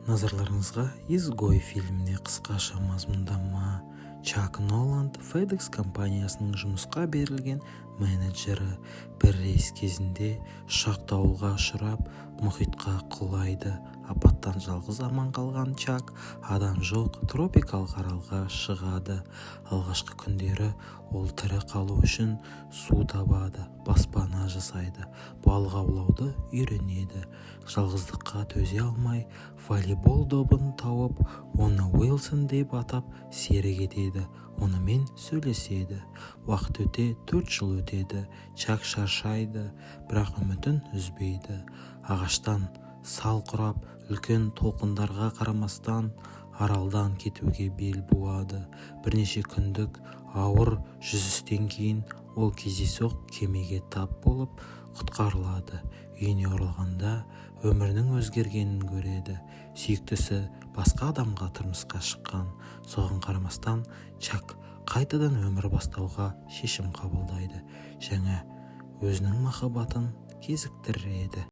Назарларыңызға «Изгой» фильміне қысқаша мазмұндама. Чак Ноланд FedEx компаниясының жұмысқа берілген менеджері. Бір рейс кезінде ұшақ дауылға ұшырап, мұхитқа құлайды. Апаттан жалғыз аман қалған Чак адам жоқ тропикалық аралға шығады. Алғашқы күндері ол тірі қалу үшін су табады, баспана жасайды, балық аулауды үйренеді. Жалғыздыққа төзе алмай, волейбол добын тауып, оны Уилсон деп атап серік етеді. Онымен сөйлеседі. Уақыт өте 4 жыл өтеді. Чак шаршайды, бірақ үмітін үзбейді. Ағаштан сал құрап, үлкен толқындарға қарамастан, аралдан кетуге бел буады. Бірнеше күндік ауыр жүзістен кейін ол кездейсоқ кемеге тап болып құтқарылады. Үйіне оралғанда өмірінің өзгергенін көреді. Сүйіктісі басқа адамға тұрмысқа шыққан. Соған қарамастан Чак қайтадан өмір бастауға шешім қабылдайды. Жаңа өзінің махаббатын кезіктіреді.